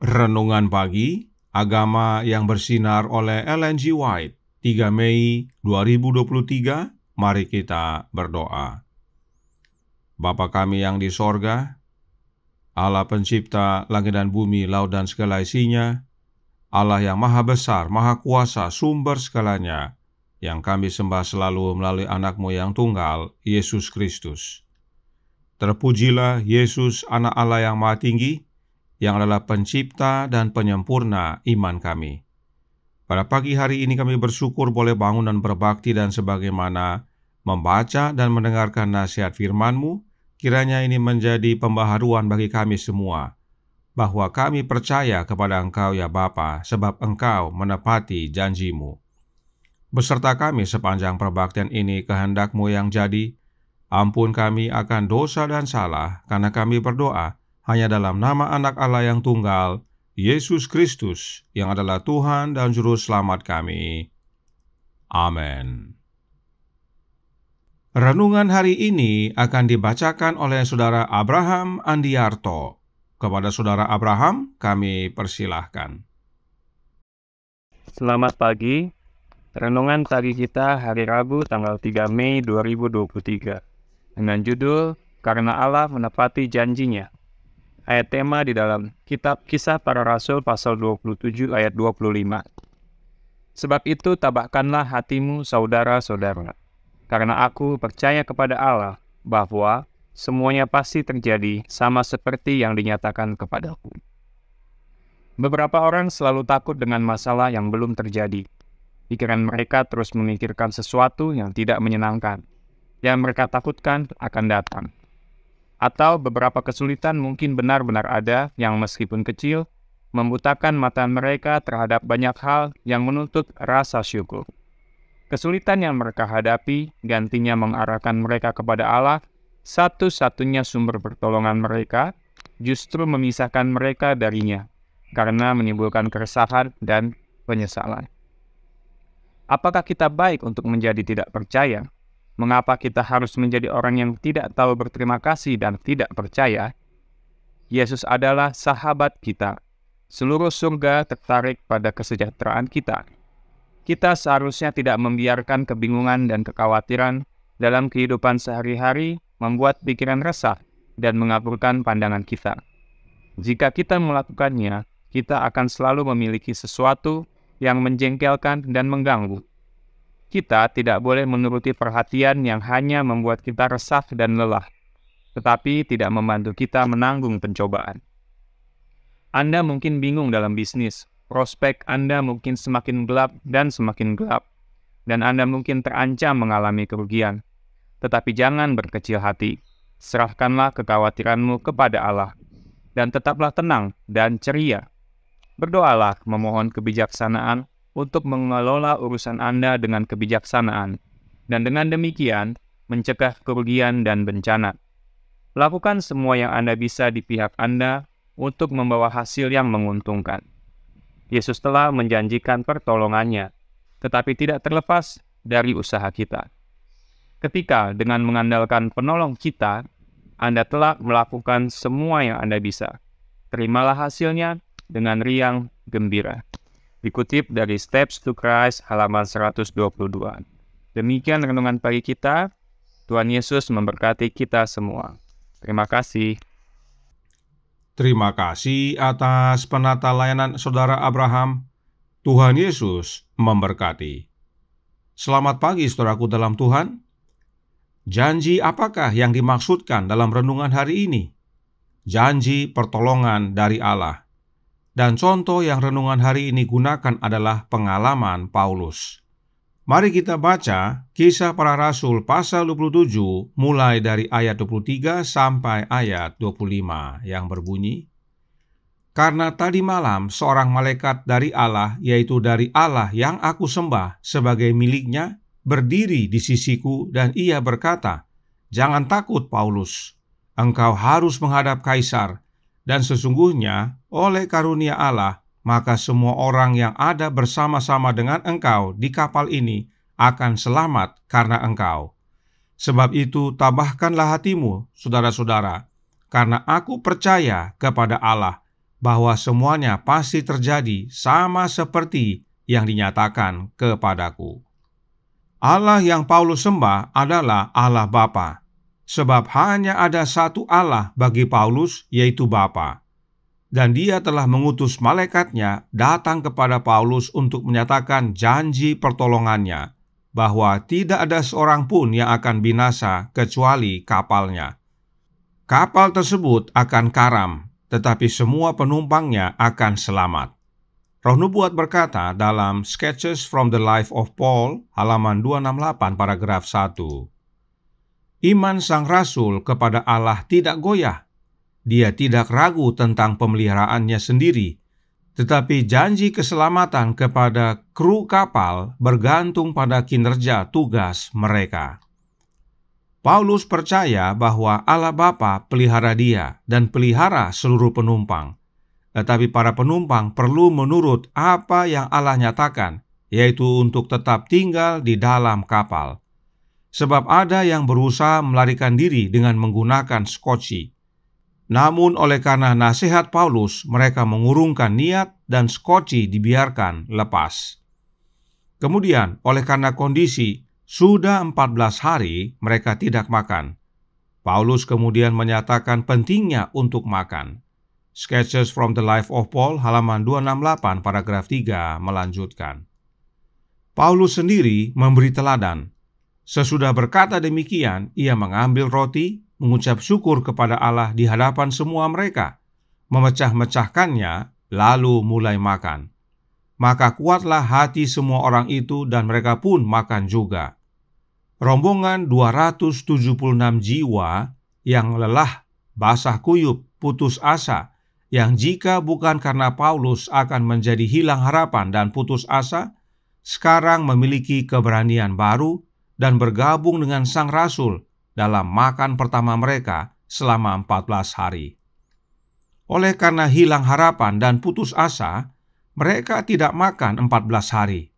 Renungan Pagi, Agama yang Bersinar oleh Ellen G. White, 3 Mei 2023. Mari kita berdoa. Bapa kami yang di sorga, Allah pencipta langit dan bumi, laut dan segala isinya, Allah yang maha besar, maha kuasa, sumber segalanya, yang kami sembah selalu melalui anak-Mu yang tunggal, Yesus Kristus. Terpujilah Yesus, anak Allah yang maha tinggi, yang adalah pencipta dan penyempurna iman kami. Pada pagi hari ini kami bersyukur boleh bangun dan berbakti, dan sebagaimana membaca dan mendengarkan nasihat firman-Mu, kiranya ini menjadi pembaharuan bagi kami semua, bahwa kami percaya kepada Engkau ya Bapa, sebab Engkau menepati janji-Mu. Beserta kami sepanjang perbaktian ini, kehendak-Mu yang jadi. Ampun kami akan dosa dan salah, karena kami berdoa hanya dalam nama anak Allah yang tunggal, Yesus Kristus, yang adalah Tuhan dan Juru Selamat kami. Amin. Renungan hari ini akan dibacakan oleh Saudara Abraham Andiarto. Kepada Saudara Abraham, kami persilahkan. Selamat pagi. Renungan pagi kita hari Rabu tanggal 3 Mei 2023 dengan judul Karena Allah Menepati Janjinya. Ayat tema di dalam kitab Kisah Para Rasul pasal 27 ayat 25. Sebab itu tabahkanlah hatimu saudara-saudara, karena aku percaya kepada Allah bahwa semuanya pasti terjadi sama seperti yang dinyatakan kepadaku. Beberapa orang selalu takut dengan masalah yang belum terjadi. Pikiran mereka terus memikirkan sesuatu yang tidak menyenangkan, yang mereka takutkan akan datang. Atau beberapa kesulitan mungkin benar-benar ada yang meskipun kecil, membutakan mata mereka terhadap banyak hal yang menuntut rasa syukur. Kesulitan yang mereka hadapi gantinya mengarahkan mereka kepada Allah, satu-satunya sumber pertolongan mereka, justru memisahkan mereka darinya, karena menimbulkan keresahan dan penyesalan. Apakah kita baik untuk menjadi tidak percaya? Mengapa kita harus menjadi orang yang tidak tahu berterima kasih dan tidak percaya? Yesus adalah sahabat kita. Seluruh surga tertarik pada kesejahteraan kita. Kita seharusnya tidak membiarkan kebingungan dan kekhawatiran dalam kehidupan sehari-hari membuat pikiran resah dan mengaburkan pandangan kita. Jika kita melakukannya, kita akan selalu memiliki sesuatu yang menjengkelkan dan mengganggu. Kita tidak boleh menuruti perhatian yang hanya membuat kita resah dan lelah, tetapi tidak membantu kita menanggung pencobaan. Anda mungkin bingung dalam bisnis, prospek Anda mungkin semakin gelap dan semakin gelap, dan Anda mungkin terancam mengalami kerugian. Tetapi jangan berkecil hati, serahkanlah kekhawatiranmu kepada Allah, dan tetaplah tenang dan ceria. Berdoalah memohon kebijaksanaan untuk mengelola urusan Anda dengan kebijaksanaan, dan dengan demikian mencegah kerugian dan bencana. Lakukan semua yang Anda bisa di pihak Anda untuk membawa hasil yang menguntungkan. Yesus telah menjanjikan pertolongannya, tetapi tidak terlepas dari usaha kita. Ketika dengan mengandalkan penolong kita, Anda telah melakukan semua yang Anda bisa. Terimalah hasilnya dengan riang gembira. Dikutip dari Steps to Christ halaman 122. Demikian renungan pagi kita. Tuhan Yesus memberkati kita semua. Terima kasih. Terima kasih atas penata layanan Saudara Abraham. Tuhan Yesus memberkati. Selamat pagi saudaraku dalam Tuhan. Janji apakah yang dimaksudkan dalam renungan hari ini? Janji pertolongan dari Allah. Dan contoh yang renungan hari ini gunakan adalah pengalaman Paulus. Mari kita baca Kisah Para Rasul pasal 27 mulai dari ayat 23 sampai ayat 25 yang berbunyi, Karena tadi malam seorang malaikat dari Allah, yaitu dari Allah yang aku sembah sebagai miliknya, berdiri di sisiku dan ia berkata, Jangan takut Paulus, engkau harus menghadap Kaisar, dan sesungguhnya oleh karunia Allah, maka semua orang yang ada bersama-sama dengan engkau di kapal ini akan selamat karena engkau. Sebab itu tabahkanlah hatimu, saudara-saudara, karena aku percaya kepada Allah, bahwa semuanya pasti terjadi sama seperti yang dinyatakan kepadaku. Allah yang Paulus sembah adalah Allah Bapa, sebab hanya ada satu Allah bagi Paulus, yaitu Bapa. Dan dia telah mengutus malaikatnya datang kepada Paulus untuk menyatakan janji pertolongannya, bahwa tidak ada seorang pun yang akan binasa kecuali kapalnya. Kapal tersebut akan karam, tetapi semua penumpangnya akan selamat. Roh Nubuat berkata dalam Sketches from the Life of Paul, halaman 268 paragraf 1. Iman sang rasul kepada Allah tidak goyah. Dia tidak ragu tentang pemeliharaannya sendiri, tetapi janji keselamatan kepada kru kapal bergantung pada kinerja tugas mereka. Paulus percaya bahwa Allah Bapa pelihara dia dan pelihara seluruh penumpang. Tetapi para penumpang perlu menurut apa yang Allah nyatakan, yaitu untuk tetap tinggal di dalam kapal. Sebab ada yang berusaha melarikan diri dengan menggunakan skoci. Namun oleh karena nasihat Paulus, mereka mengurungkan niat dan skoci dibiarkan lepas. Kemudian oleh karena kondisi sudah 14 hari mereka tidak makan, Paulus kemudian menyatakan pentingnya untuk makan. Sketches from the Life of Paul, halaman 268, paragraf 3 melanjutkan. Paulus sendiri memberi teladan. Sesudah berkata demikian, ia mengambil roti, mengucap syukur kepada Allah di hadapan semua mereka, memecah-mecahkannya, lalu mulai makan. Maka kuatlah hati semua orang itu dan mereka pun makan juga. Rombongan 276 jiwa yang lelah, basah kuyup, putus asa, yang jika bukan karena Paulus akan menjadi hilang harapan dan putus asa, sekarang memiliki keberanian baru dan bergabung dengan sang rasul dalam makan pertama mereka selama 14 hari. Oleh karena hilang harapan dan putus asa, mereka tidak makan 14 hari.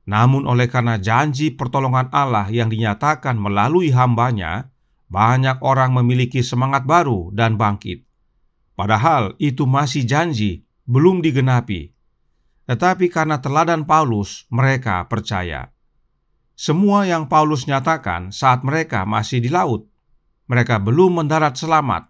Namun oleh karena janji pertolongan Allah yang dinyatakan melalui hamba-Nya, banyak orang memiliki semangat baru dan bangkit. Padahal itu masih janji, belum digenapi. Tetapi karena teladan Paulus, mereka percaya. Semua yang Paulus nyatakan saat mereka masih di laut, mereka belum mendarat selamat.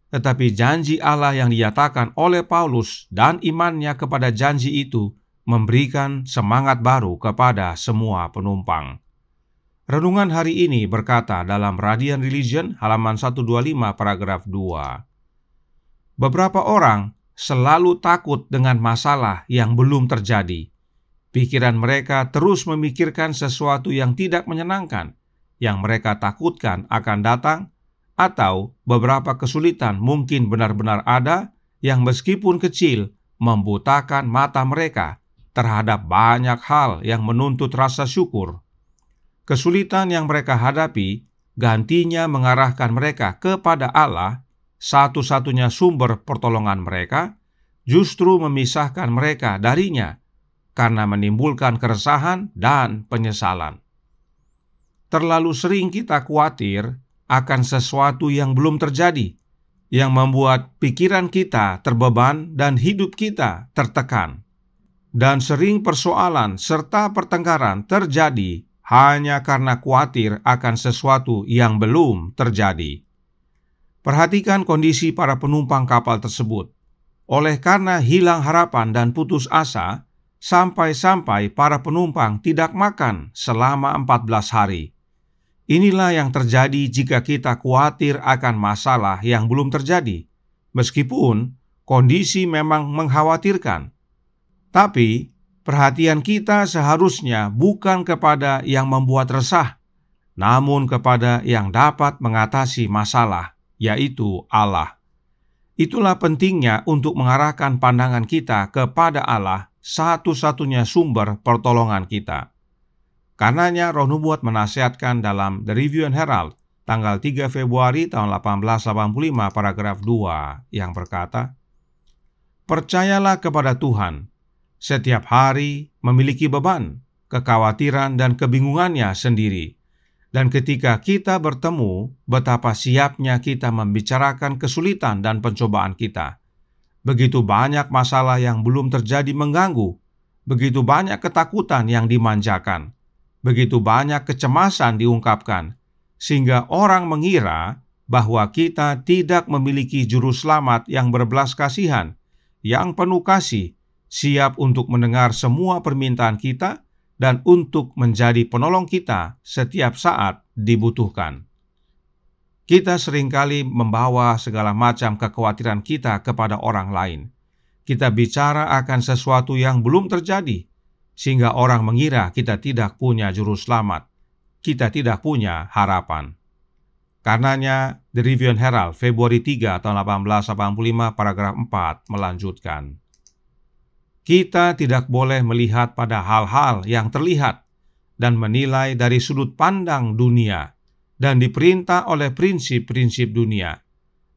Tetapi janji Allah yang dinyatakan oleh Paulus dan imannya kepada janji itu memberikan semangat baru kepada semua penumpang. Renungan hari ini berkata dalam Radiant Religion halaman 125 paragraf 2. Beberapa orang selalu takut dengan masalah yang belum terjadi. Pikiran mereka terus memikirkan sesuatu yang tidak menyenangkan, yang mereka takutkan akan datang, atau beberapa kesulitan mungkin benar-benar ada yang meskipun kecil membutakan mata mereka terhadap banyak hal yang menuntut rasa syukur. Kesulitan yang mereka hadapi gantinya mengarahkan mereka kepada Allah, satu-satunya sumber pertolongan mereka, justru memisahkan mereka darinya karena menimbulkan keresahan dan penyesalan. Terlalu sering kita khawatir akan sesuatu yang belum terjadi, yang membuat pikiran kita terbeban dan hidup kita tertekan. Dan sering persoalan serta pertengkaran terjadi hanya karena khawatir akan sesuatu yang belum terjadi. Perhatikan kondisi para penumpang kapal tersebut. Oleh karena hilang harapan dan putus asa, sampai-sampai para penumpang tidak makan selama 14 hari. Inilah yang terjadi jika kita khawatir akan masalah yang belum terjadi, meskipun kondisi memang mengkhawatirkan. Tapi perhatian kita seharusnya bukan kepada yang membuat resah, namun kepada yang dapat mengatasi masalah, yaitu Allah. Itulah pentingnya untuk mengarahkan pandangan kita kepada Allah, satu-satunya sumber pertolongan kita. Karenanya Roh Nubuat menasihatkan dalam The Review and Herald tanggal 3 Februari tahun 1885 paragraf 2 yang berkata, "Percayalah kepada Tuhan. Setiap hari memiliki beban, kekhawatiran, dan kebingungannya sendiri. Dan ketika kita bertemu, betapa siapnya kita membicarakan kesulitan dan pencobaan kita. begitu banyak masalah yang belum terjadi mengganggu, begitu banyak ketakutan yang dimanjakan, begitu banyak kecemasan diungkapkan, sehingga orang mengira bahwa kita tidak memiliki juru selamat yang berbelas kasihan, yang penuh kasih, siap untuk mendengar semua permintaan kita dan untuk menjadi penolong kita setiap saat dibutuhkan. Kita seringkali membawa segala macam kekhawatiran kita kepada orang lain. Kita bicara akan sesuatu yang belum terjadi, sehingga orang mengira kita tidak punya juru selamat, kita tidak punya harapan. Karenanya, The Review and Herald, Februari 3 tahun 1885, paragraf 4 melanjutkan. Kita tidak boleh melihat pada hal-hal yang terlihat dan menilai dari sudut pandang dunia dan diperintah oleh prinsip-prinsip dunia.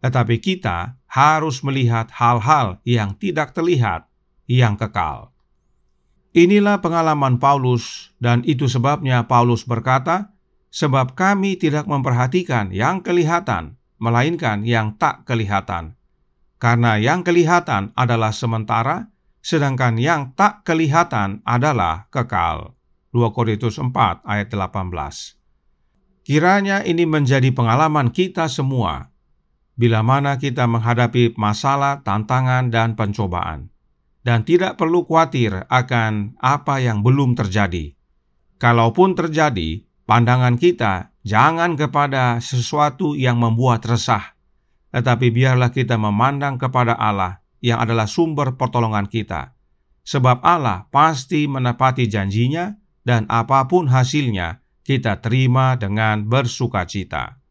Tetapi kita harus melihat hal-hal yang tidak terlihat, yang kekal. Inilah pengalaman Paulus, dan itu sebabnya Paulus berkata, sebab kami tidak memperhatikan yang kelihatan, melainkan yang tak kelihatan. Karena yang kelihatan adalah sementara, sedangkan yang tak kelihatan adalah kekal. 2 Korintus 4 ayat 18. Kiranya ini menjadi pengalaman kita semua, bila mana kita menghadapi masalah, tantangan, dan pencobaan. Dan tidak perlu khawatir akan apa yang belum terjadi. Kalaupun terjadi, pandangan kita jangan kepada sesuatu yang membuat resah, tetapi biarlah kita memandang kepada Allah yang adalah sumber pertolongan kita. Sebab Allah pasti menepati janjinya, dan apapun hasilnya, kita terima dengan bersukacita.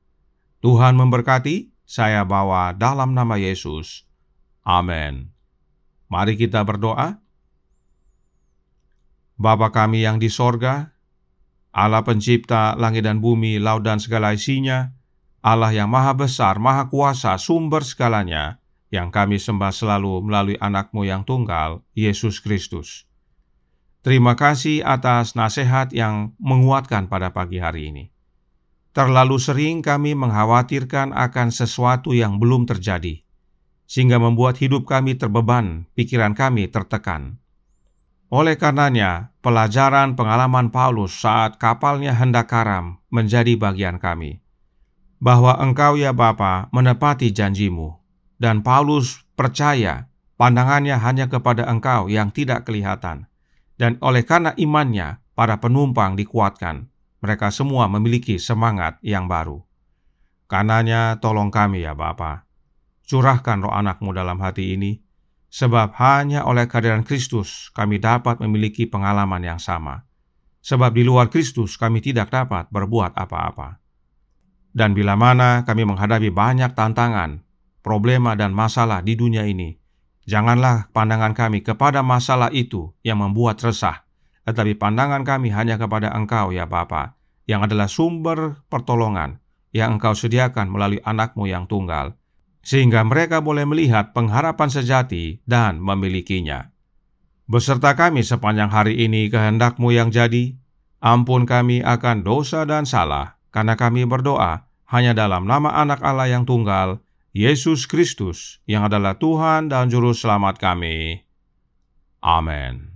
Tuhan memberkati, saya bawa dalam nama Yesus. Amin. Mari kita berdoa. Bapa kami yang di sorga, Allah pencipta langit dan bumi, laut dan segala isinya, Allah yang maha besar, maha kuasa, sumber segalanya, yang kami sembah selalu melalui anak-Mu yang tunggal, Yesus Kristus. Terima kasih atas nasihat yang menguatkan pada pagi hari ini. Terlalu sering kami mengkhawatirkan akan sesuatu yang belum terjadi, sehingga membuat hidup kami terbeban, pikiran kami tertekan. Oleh karenanya, pelajaran pengalaman Paulus saat kapalnya hendak karam menjadi bagian kami. Bahwa Engkau ya Bapa menepati janji-Mu, dan Paulus percaya pandangannya hanya kepada Engkau yang tidak kelihatan. Dan oleh karena imannya, para penumpang dikuatkan. Mereka semua memiliki semangat yang baru. Karenanya tolong kami ya Bapa, curahkan roh anak-Mu dalam hati ini, sebab hanya oleh kehadiran Kristus kami dapat memiliki pengalaman yang sama. Sebab di luar Kristus kami tidak dapat berbuat apa-apa. Dan bila mana kami menghadapi banyak tantangan, problema dan masalah di dunia ini, janganlah pandangan kami kepada masalah itu yang membuat resah, tetapi pandangan kami hanya kepada Engkau ya Bapa, yang adalah sumber pertolongan yang Engkau sediakan melalui anak-Mu yang tunggal, sehingga mereka boleh melihat pengharapan sejati dan memilikinya. Beserta kami sepanjang hari ini kehendak-Mu yang jadi, ampun kami akan dosa dan salah, karena kami berdoa hanya dalam nama anak Allah yang tunggal, Yesus Kristus, yang adalah Tuhan dan Juru Selamat kami. Amin.